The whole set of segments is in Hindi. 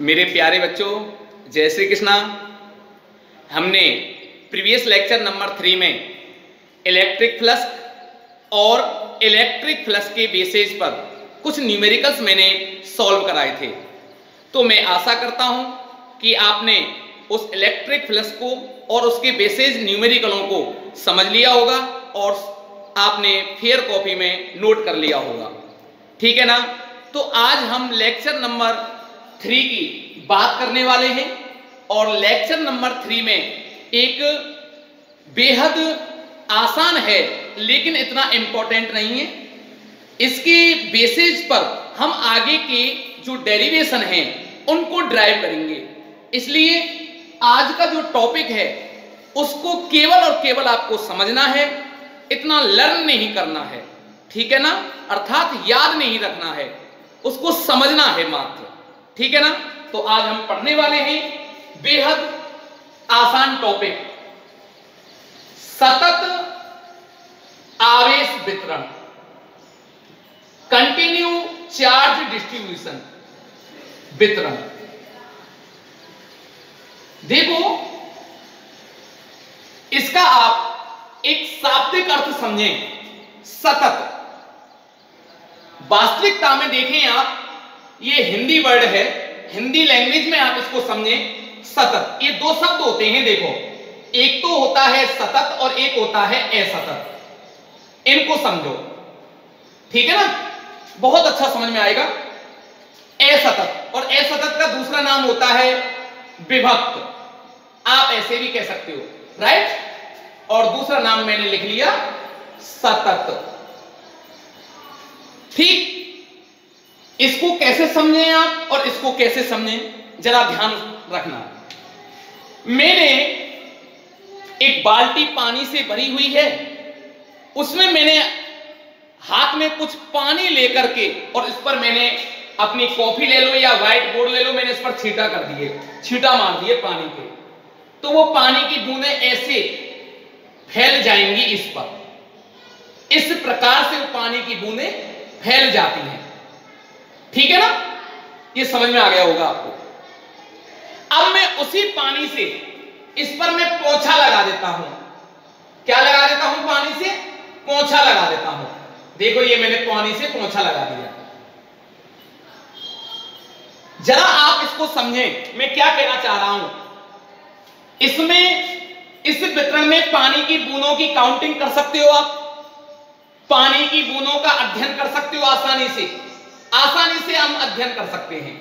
मेरे प्यारे बच्चों, जय श्री कृष्णा। हमने प्रीवियस लेक्चर नंबर 3 में इलेक्ट्रिक फ्लक्स और इलेक्ट्रिक फ्लक्स के बेसिस पर कुछ न्यूमेरिकल्स मैंने सॉल्व कराए थे। तो मैं आशा करता हूं कि आपने उस इलेक्ट्रिक फ्लक्स को और उसके बेसिस न्यूमेरिकलों को समझ लिया होगा और आपने फेयर कॉपी में नोट कर लिया होगा। ठीक है ना? तो आज हम लेक्चर नंबर 3 की बात करने वाले हैं और लेक्चर नंबर 3 में एक बेहद आसान है लेकिन इतना इंपॉर्टेंट नहीं है। इसके बेसिस पर हम आगे के जो डेरिवेशन हैं उनको ड्राइव करेंगे। इसलिए आज का जो टॉपिक है उसको केवल और केवल आपको समझना है, इतना लर्न नहीं करना है। ठीक है ना? अर्थात याद नहीं रखना है, उसको समझना है मात्र। ठीक है ना? तो आज हम पढ़ने वाले हैं बेहद आसान टॉपिक, सतत आवेश वितरण, कंटिन्यू चार्ज डिस्ट्रीब्यूशन वितरण। देखो, इसका आप एक शाब्दिक अर्थ समझें, सतत। वास्तविकता में देखें आप, ये हिंदी वर्ड है, हिंदी लैंग्वेज में आप इसको समझें सतत। ये दो शब्द होते हैं, देखो, एक तो होता है सतत और एक होता है असतत। इनको समझो, ठीक है ना? बहुत अच्छा समझ में आएगा। असतत, और असतत का दूसरा नाम होता है विभक्त। आप ऐसे भी कह सकते हो, राइट? और दूसरा नाम मैंने लिख लिया सतत। ठीक, इसको कैसे समझें आप और इसको कैसे समझें, जरा ध्यान रखना। मैंने एक बाल्टी पानी से भरी हुई है, उसमें मैंने हाथ में कुछ पानी लेकर के और इस पर मैंने अपनी कॉफी ले लो या व्हाइट बोर्ड ले लो, मैंने इस पर छींटा कर दिए, छींटा मार दिए पानी के। तो वो पानी की बूंदें ऐसे फैल जाएंगी इस पर। इस प्रकार से वो पानी की बूंदें फैल जाती हैं। ठीक है ना? ये समझ में आ गया होगा आपको। अब मैं उसी पानी से इस पर मैं पोंछा लगा देता हूं। क्या लगा देता हूं? पानी से पोंछा लगा देता हूं। देखो, ये मैंने पानी से पोंछा लगा दिया। जरा आप इसको समझें, मैं क्या कहना चाह रहा हूं। इसमें, इस वितरण में पानी की बूंदों की काउंटिंग कर सकते हो आप, पानी की बूंदों का अध्ययन कर सकते हो आसानी से। आसानी से हम अध्ययन कर सकते हैं।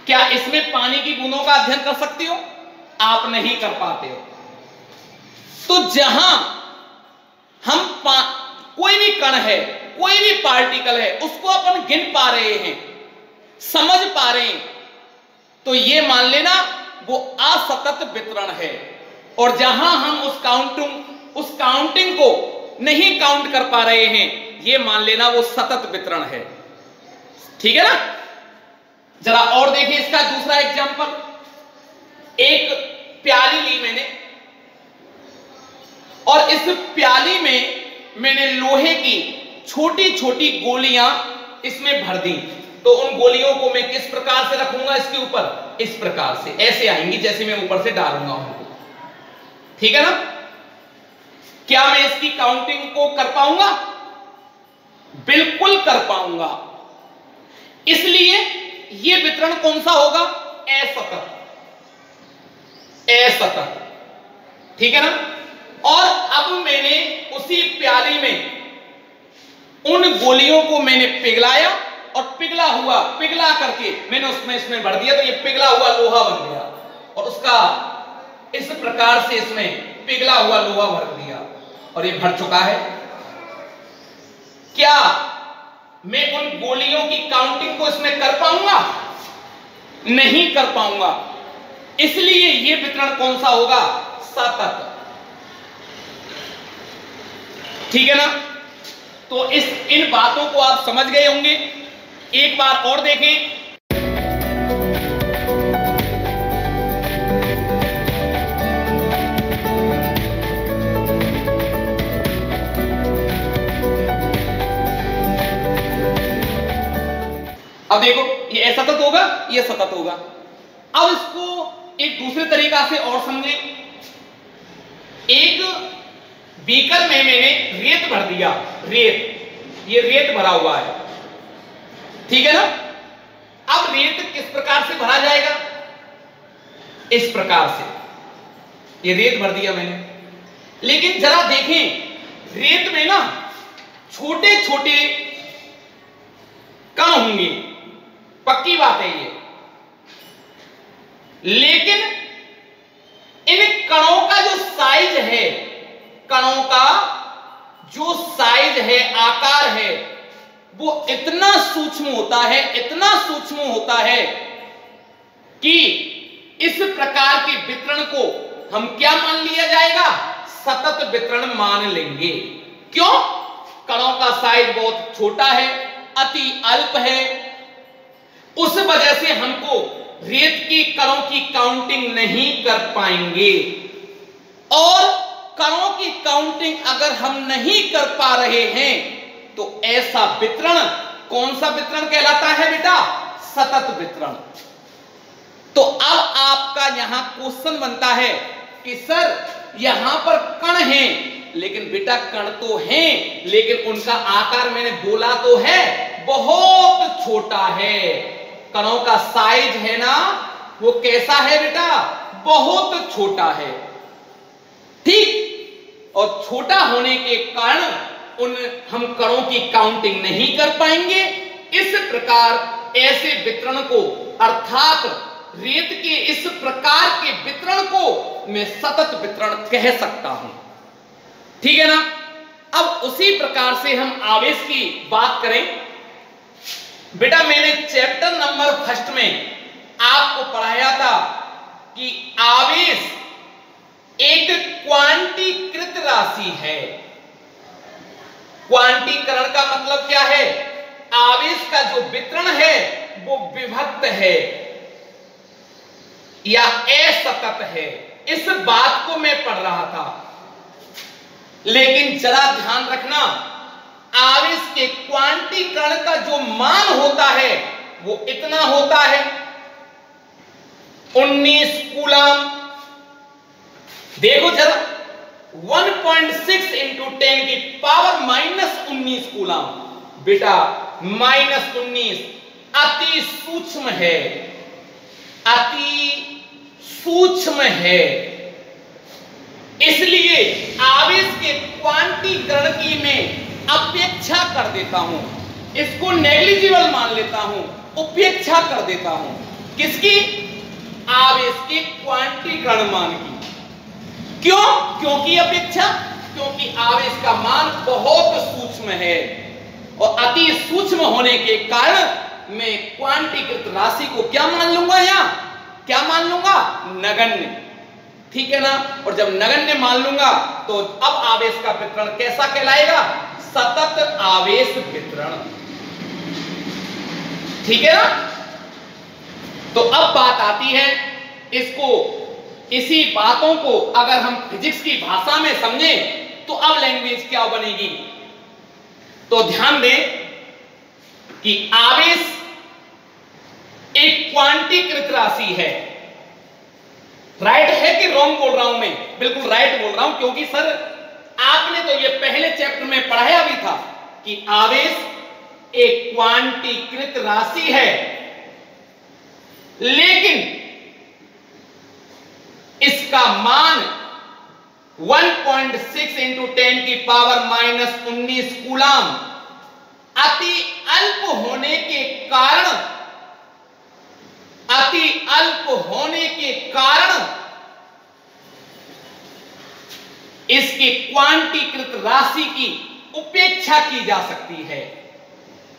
क्या इसमें पानी की बूंदों का अध्ययन कर सकते हो? आप नहीं कर पाते हो। तो जहां हम कोई भी कण है, कोई भी पार्टिकल है, उसको अपन गिन पा रहे हैं, समझ पा रहे हैं, तो ये मान लेना वो असतत वितरण है। और जहां हम उस काउंटिंग को नहीं काउंट कर पा रहे हैं, ये मान लेना वो सतत वितरण है। ठीक है ना? जरा और देखिए इसका दूसरा एग्जांपल। एक प्याली ली मैंने और इस प्याली में मैंने लोहे की छोटी छोटी गोलियां इसमें भर दी। तो उन गोलियों को मैं किस प्रकार से रखूंगा इसके ऊपर? इस प्रकार से, ऐसे आएंगी जैसे मैं ऊपर से डालूंगा उनको। ठीक है ना? क्या मैं इसकी काउंटिंग को कर पाऊंगा? बिल्कुल कर पाऊंगा। इसलिए यह वितरण कौन सा होगा? असतत। असतत। ठीक है ना? और अब मैंने उसी प्याली में उन गोलियों को मैंने पिघलाया और पिघला करके मैंने इसमें भर दिया। तो ये पिघला हुआ लोहा बन गया और उसका इस प्रकार से इसमें पिघला हुआ लोहा भर दिया और ये भर चुका है। क्या मैं उन गोलियों की काउंटिंग को इसमें कर पाऊंगा? नहीं कर पाऊंगा। इसलिए ये वितरण कौन सा होगा? सतत। ठीक है ना? तो इन बातों को आप समझ गए होंगे। एक बार और देखें। अब देखो, ये असतत होगा, ये सतत होगा। अब इसको एक दूसरे तरीका से और समझें। एक बीकर में मैंने रेत भर दिया, रेत, ये रेत भरा हुआ है, ठीक है ना। अब रेत किस प्रकार से भरा जाएगा? इस प्रकार से ये रेत भर दिया मैंने, लेकिन जरा देखें रेत में ना छोटे छोटे कण होंगे, पक्की बात है ये, लेकिन इन कणों का जो साइज है, कणों का जो साइज है, आकार है, वो इतना सूक्ष्म होता है, इतना सूक्ष्म होता है कि इस प्रकार के वितरण को हम क्या मान लिया जाएगा? सतत वितरण मान लेंगे। क्यों? कणों का साइज बहुत छोटा है, अति अल्प है, उस वजह से हमको रेत की कणों की काउंटिंग नहीं कर पाएंगे। और कणों की काउंटिंग अगर हम नहीं कर पा रहे हैं तो ऐसा वितरण कौन सा वितरण कहलाता है बेटा? सतत वितरण। तो अब आपका यहां क्वेश्चन बनता है कि सर यहां पर कण हैं, लेकिन बेटा कण तो हैं, लेकिन उनका आकार मैंने बोला तो है बहुत छोटा है। कणों का साइज है ना, वो कैसा है बेटा? बहुत छोटा है, ठीक। और छोटा होने के कारण हम कणों की काउंटिंग नहीं कर पाएंगे। इस प्रकार ऐसे वितरण को, अर्थात रेत के इस प्रकार के वितरण को मैं सतत वितरण कह सकता हूं, ठीक है ना। अब उसी प्रकार से हम आवेश की बात करें। बेटा मैंने चैप्टर नंबर 1 में आपको पढ़ाया था कि आवेश एक क्वांटीकृत राशि है। क्वांटीकरण का मतलब क्या है? आवेश का जो वितरण है वो विभक्त है या असतत है। इस बात को मैं पढ़ रहा था, लेकिन जरा ध्यान रखना, आवेश के क्वांटीकरण का जो मान होता है वो इतना होता है 19 कूलम। देखो जरा 1.6 इंटू 10 की पावर -19 कूलम। बेटा -19 अति सूक्ष्म है, अति सूक्ष्म है, इसलिए आवेश के क्वांटीकरण की मैं अपेक्षा कर देता हूं, इसको नेग्लिजिबल मान लेता हूं, उपेक्षा कर देता हूं। किसकी? आवेश के क्वांटीकरण मान की। क्यों? क्योंकि अपेक्षा, क्योंकि आवेश का मान बहुत सूक्ष्म है और अति सूक्ष्म होने के कारण मैं क्वांटीकृत राशि को क्या मान लूंगा? यहां क्या मान लूंगा? नगण्य, ठीक है ना। और जब नगण्य मान लूंगा तो अब आवेश का वितरण कैसा कहलाएगा? सतत आवेश वितरण, ठीक है ना। तो अब बात आती है, इसको, इसी बातों को अगर हम फिजिक्स की भाषा में समझें तो अब लैंग्वेज क्या बनेगी? तो ध्यान दें कि आवेश एक क्वांटीकृत राशि है। राइट है कि रॉन्ग बोल रहा हूं मैं? बिल्कुल राइट बोल रहा हूं, क्योंकि सर आपने तो ये पहले चैप्टर में पढ़ाया भी था कि आवेश एक क्वांटीकृत राशि है, लेकिन इसका मान 1.6 इंटू 10 की पावर -19 कूलम अति अल्प होने के कारण, अति अल्प होने के कारण इसकी क्वांटीकृत राशि की उपेक्षा की जा सकती है।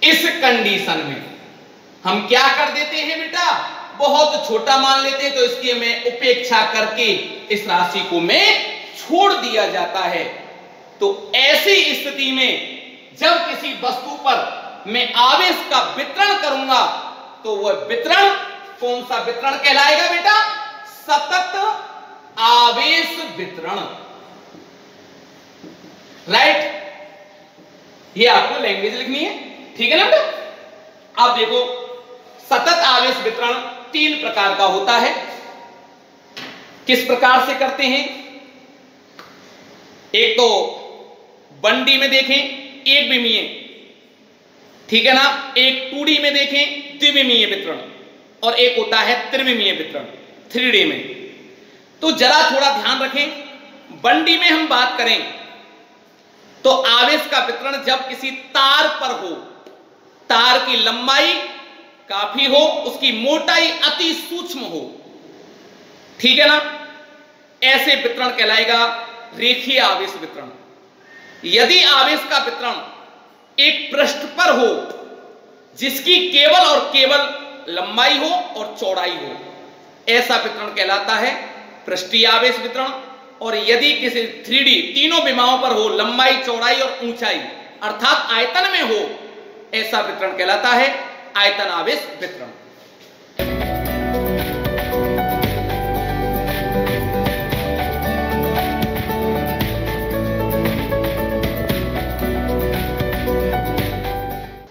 इस कंडीशन में हम क्या कर देते हैं बेटा? बहुत छोटा मान लेते हैं, तो इसकी मैं उपेक्षा करके इस राशि को मैं छोड़ दिया जाता है। तो ऐसी स्थिति में जब किसी वस्तु पर मैं आवेश का वितरण करूंगा तो वह वितरण कौन सा वितरण कहलाएगा बेटा? सतत आवेश वितरण, राइट। ये आपको लैंग्वेज लिखनी है, ठीक है ना बेटा। अब देखो, सतत आवेश वितरण तीन प्रकार का होता है। किस प्रकार से करते हैं? एक तो 1D में देखें, एक विमीय, ठीक है ना, एक 2D में देखें, द्विविमीय वितरण, और एक होता है त्रिविमीय वितरण 3D में। तो जरा थोड़ा ध्यान रखें, 1D में हम बात करें तो आवेश का वितरण जब किसी तार पर हो, तार की लंबाई काफी हो, उसकी मोटाई अति सूक्ष्म हो, ठीक है ना, ऐसे वितरण कहलाएगा रेखीय आवेश वितरण। यदि आवेश का वितरण एक पृष्ठ पर हो जिसकी केवल और केवल लंबाई हो और चौड़ाई हो, ऐसा वितरण कहलाता है पृष्ठीय आवेश वितरण। और यदि किसी 3D तीनों विमाओं पर हो, लंबाई, चौड़ाई और ऊंचाई, अर्थात आयतन में हो, ऐसा वितरण कहलाता है आयतन आवेश वितरण।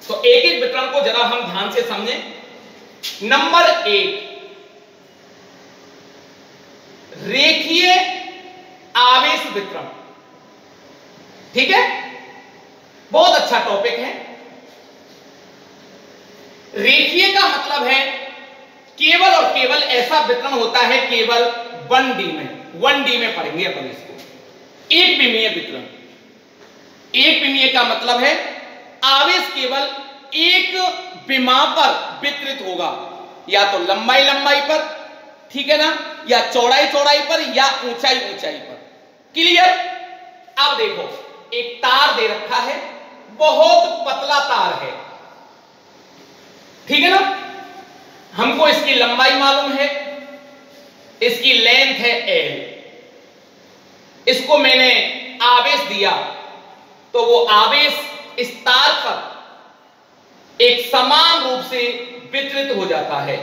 तो एक एक वितरण को जरा हम ध्यान से समझें। नंबर 1, रेखीय आवेश वितरण। ठीक है, बहुत अच्छा टॉपिक है। रेखीय का मतलब है केवल और केवल ऐसा वितरण होता है केवल 1D में। 1D में पढ़ेंगे अपन इसको। एक विमीय वितरण। एक विमीय का मतलब है आवेश केवल एक विमा पर वितरित होगा, या तो लंबाई लंबाई पर, ठीक है ना, या चौड़ाई चौड़ाई पर, या ऊंचाई ऊंचाई पर। क्लियर? अब देखो, एक तार दे रखा है, बहुत पतला तार है, ठीक है ना, हमको इसकी लंबाई मालूम है, इसकी लेंथ है L, इसको मैंने आवेश दिया तो वो आवेश इस तार पर एक समान रूप से वितरित हो जाता है।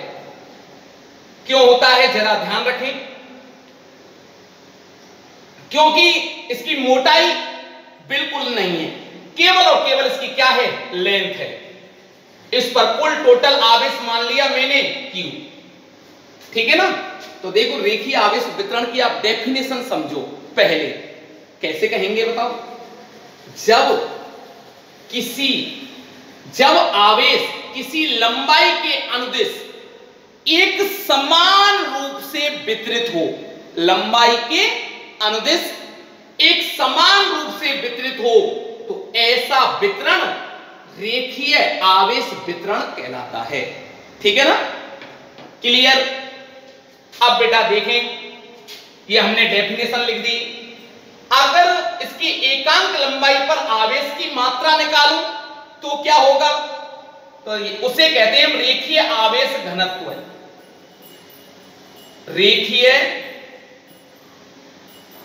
क्यों होता है जरा ध्यान रखें, क्योंकि इसकी मोटाई बिल्कुल नहीं है, केवल और केवल इसकी क्या है, लेंथ है। इस पर कुल टोटल आवेश मान लिया मैंने Q, ठीक है ना। तो देखो, रेखीय आवेश वितरण की आप डेफिनेशन समझो पहले। कैसे कहेंगे बताओ? जब आवेश किसी लंबाई के अनुदिश एक समान रूप से वितरित हो, लंबाई के अनुदिश एक समान रूप से वितरित हो, तो ऐसा वितरण रेखीय आवेश वितरण कहलाता है। ठीक है ना, क्लियर? अब बेटा देखें, ये हमने डेफिनेशन लिख दी। अगर इसकी एकांक लंबाई पर आवेश की मात्रा निकालूं तो क्या होगा? तो उसे कहते हैं रेखीय आवेश घनत्व। रेखीय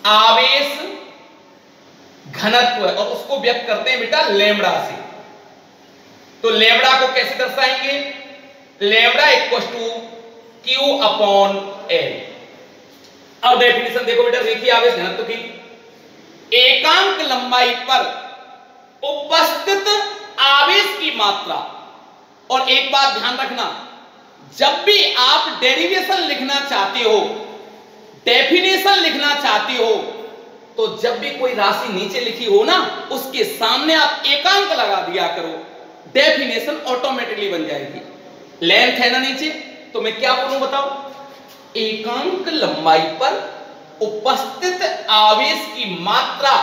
आवेश घनत्व, और उसको व्यक्त करते हैं बेटा लैम्ब्डा से। तो लैम्ब्डा को कैसे दर्शाएंगे? Lambda equal to Q upon L। अब डेफिनेशन देखो बेटा, रेखीय आवेश घनत्व की, एकांक लंबाई पर उपस्थित आवेश की मात्रा। और एक बात ध्यान रखना, जब भी आप डेरिवेशन लिखना चाहते हो, डेफिनेशन लिखना चाहते हो, तो जब भी कोई राशि नीचे लिखी हो ना, उसके सामने आप एकांक लगा दिया करो, डेफिनेशन ऑटोमेटिकली बन जाएगी। लेंथ है ना नीचे, तो मैं क्या बोलूं बताओ? एकांक लंबाई पर उपस्थित आवेश की मात्रा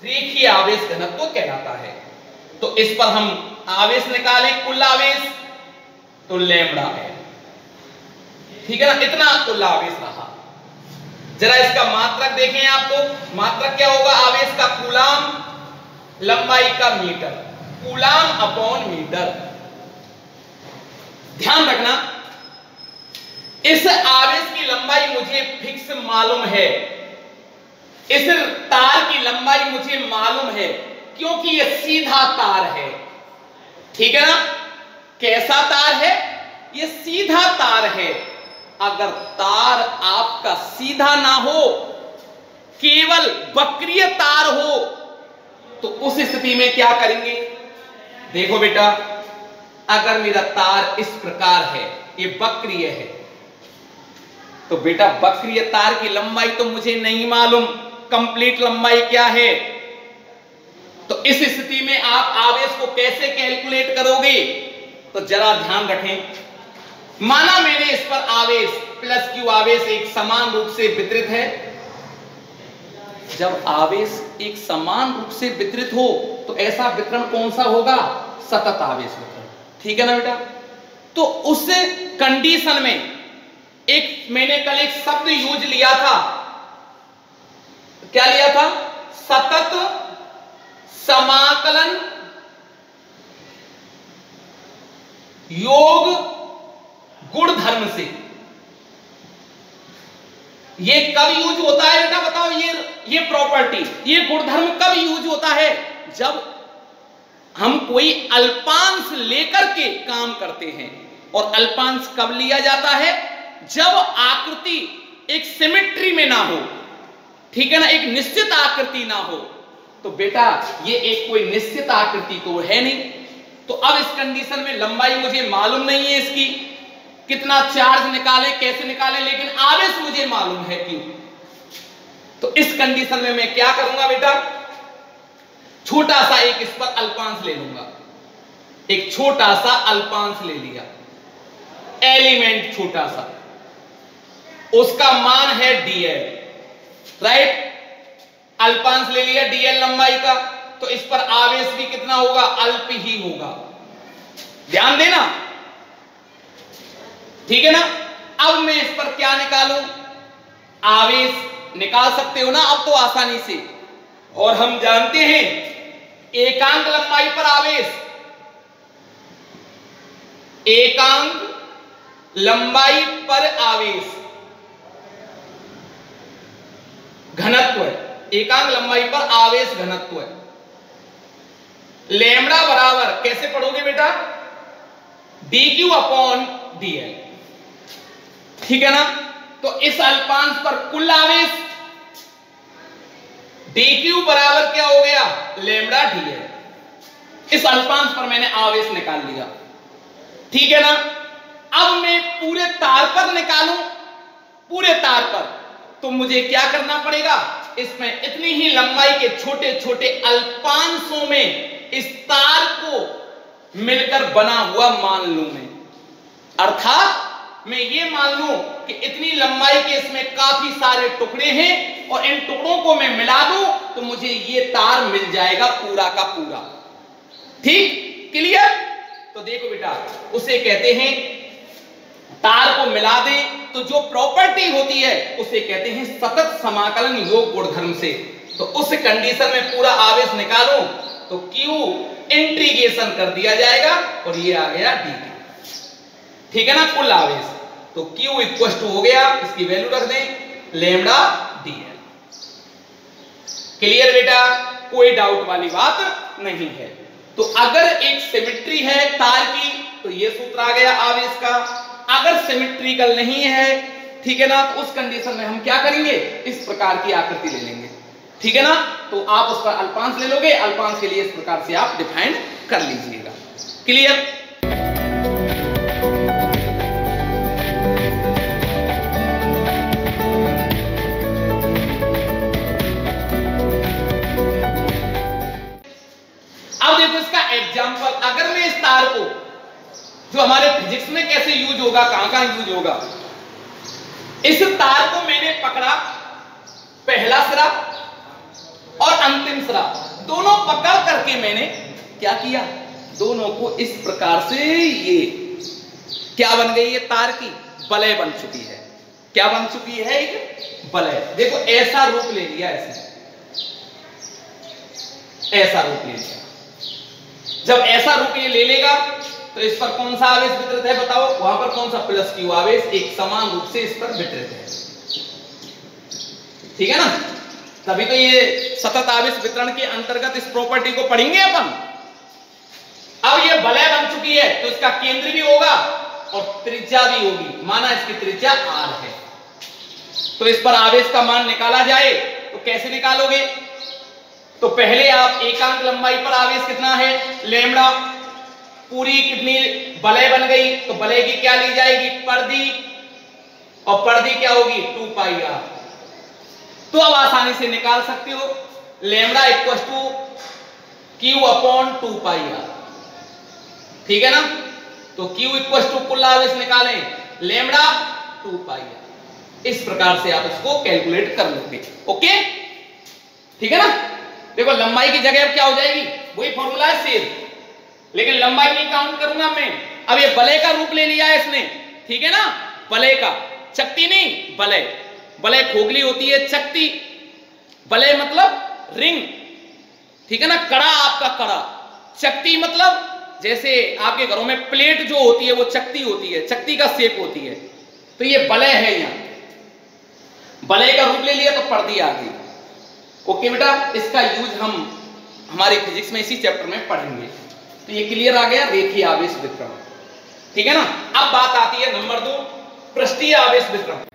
रेखीय आवेश घनत्व कहलाता है। तो इस पर हम आवेश निकालें, कुल आवेश, तो लैम्ब्डा है, ठीक है ना, इतना कुल आवेश रहा। जरा इसका मात्रक देखें आप, तो मात्रक क्या होगा आवेश का? कूलाम, लंबाई का मीटर, कूलाम अपॉन मीटर। ध्यान रखना, इस आवेश की लंबाई मुझे फिक्स मालूम है, इस तार की लंबाई मुझे मालूम है, क्योंकि यह सीधा तार है, ठीक है ना। कैसा तार है? यह सीधा तार है। अगर तार आपका सीधा ना हो, केवल वक्रीय तार हो, तो उस स्थिति में क्या करेंगे? देखो बेटा, अगर मेरा तार इस प्रकार है, ये वक्रीय है। तो बेटा वक्रीय तार की लंबाई तो मुझे नहीं मालूम, कंप्लीट लंबाई क्या है। तो इस स्थिति में आप आवेश को कैसे कैलकुलेट करोगे? तो जरा ध्यान रखें, माना मैंने इस पर आवेश प्लस क्यू आवेश एक समान रूप से वितरित है। जब आवेश एक समान रूप से वितरित हो तो ऐसा वितरण कौन सा होगा? सतत आवेश वितरण, ठीक है ना बेटा। तो उस कंडीशन में मैंने कल एक शब्द यूज लिया था, क्या लिया था? सतत समाकलन योग गुणधर्म से। ये कब यूज होता है बेटा बताओ? ये प्रॉपर्टी, ये गुणधर्म कब यूज होता है? जब हम कोई अल्पांश लेकर के काम करते हैं। और अल्पांश कब लिया जाता है? जब आकृति एक सिमेट्री में ना हो, ठीक है ना, एक निश्चित आकृति ना हो। तो बेटा ये एक कोई निश्चित आकृति तो है नहीं। तो अब इस कंडीशन में लंबाई मुझे मालूम नहीं है इसकी, कितना चार्ज निकाले कैसे निकाले, लेकिन आवेश मुझे मालूम है क्यों। तो इस कंडीशन में मैं क्या करूंगा बेटा? छोटा सा एक इस पर अल्पांश ले लूंगा। एक छोटा सा अल्पांश ले लिया, एलिमेंट छोटा सा, उसका मान है dl, राइट। अल्पांश ले लिया dl लंबाई का, तो इस पर आवेश भी कितना होगा? अल्प ही होगा। ध्यान देना, ठीक है ना। अब मैं इस पर क्या निकालूं? आवेश निकाल सकते हो ना अब तो आसानी से। और हम जानते हैं एकांक लंबाई पर आवेश, एकांक लंबाई पर आवेश घनत्व है। एकांक लंबाई पर आवेश घनत्व है लैम्ब्डा बराबर, कैसे पढ़ोगे बेटा? dq अपॉन dl, ठीक है ना। तो इस अल्पांश पर कुल आवेश dq बराबर क्या हो गया? Lambda dl। इस अल्पांश पर मैंने आवेश निकाल लिया, ठीक है ना। अब मैं पूरे तार पर निकालूं, पूरे तार पर, तो मुझे क्या करना पड़ेगा? इसमें इतनी ही लंबाई के छोटे छोटे अल्पांशों में इस तार को मिलकर बना हुआ मान लूं मैं। अर्थात मैं ये मान लूं कि इतनी लंबाई के इसमें काफी सारे टुकड़े हैं और इन टुकड़ों को मैं मिला दूं तो मुझे ये तार मिल जाएगा पूरा का पूरा। ठीक, क्लियर? तो देखो बेटा, उसे कहते हैं तार को मिला दें तो जो प्रॉपर्टी होती है उसे कहते हैं सतत समाकलन योग गुणधर्म से। तो उस कंडीशन में पूरा आवेश निकालो तो Q इंटीग्रेशन कर दिया जाएगा और ये आ गया dt, ठीक है ना, कुल आवेश। तो Q इक्वल टू हो गया, इसकी वैल्यू रख दें लैम्ब्डा dl। क्लियर बेटा? कोई डाउट वाली बात नहीं है। तो अगर एक सिमेट्री है तार की तो ये सूत्र आ गया आवेश का। अगर सिमेट्रिकल नहीं है, ठीक है ना, तो उस कंडीशन में हम क्या करेंगे? इस प्रकार की आकृति ले लेंगे, ठीक है ना। तो आप उस पर अल्पांश ले लोगे, अल्पांश के लिए इस प्रकार से आप डिफाइन कर लीजिएगा। क्लियर? अब देखो इसका एग्जांपल, अगर मैं इस तार को, जो हमारे फिजिक्स में कैसे यूज होगा, कहां यूज होगा, इस तार को मैंने पकड़ा, पहला सिरा और अंतिम सिरा दोनों पकड़ करके मैंने क्या किया? दोनों को इस प्रकार से, ये क्या बन गई? ये तार की वलय बन चुकी है। क्या बन चुकी है? एक वलय। देखो ऐसा रूप ले लिया, ऐसा रूप ले लिया। जब ऐसा रूप ये ले लेगा तो इस पर कौन सा आवेश वितरित है बताओ? वहां पर कौन सा प्लस क्यू आवेश एक समान रूप से इस पर वितरित है, ठीक है ना। तभी तो ये सतत आवेश वितरण के अंतर्गत इस प्रॉपर्टी को पढ़ेंगे अपन। अब ये वलय बन चुकी है तो इसका केंद्र भी होगा और त्रिज्या भी होगी। माना इसकी त्रिज्या r है, तो इस पर आवेश का मान निकाला जाए तो कैसे निकालोगे? तो पहले आप एकांक लंबाई पर आवेश कितना है? लैम्ब्डा, पूरी कितनी वलय बन गई, तो वलय की क्या ली जाएगी, परिधि, और परिधि क्या होगी 2 पाई r। तो अब आसानी से निकाल सकते हो lambda equal to Q upon 2 pi r, ठीक है ना। तो क्यू इक्वल टू कुल आवेश निकालें लैम्बडा 2 पाई r। इस प्रकार से आप इसको कैलकुलेट कर लोगे। ओके, ठीक है ना। देखो लंबाई की जगह अब क्या हो जाएगी, वही फॉर्मूला है सेम, लेकिन लंबाई नहीं काउंट करूंगा मैं। अब ये वलय का रूप ले लिया है इसने, ठीक है ना, वलय का, चक्ति नहीं वलय। वलय खोखली होती है, चक्ति वलय मतलब रिंग, ठीक है ना, कड़ा, आपका कड़ा। चक्ति मतलब जैसे आपके घरों में प्लेट जो होती है वो चक्ति होती है, चक्ति का शेप होती है। तो ये वलय है, यहां वलय का रूप ले लिया तो परिधि आ गई। ओके बेटा, इसका यूज हम हमारे फिजिक्स में इसी चैप्टर में पढ़ेंगे। तो ये क्लियर आ गया रेखीय आवेश वितरण, ठीक है ना। अब बात आती है नंबर 2, पृष्ठीय आवेश वितरण।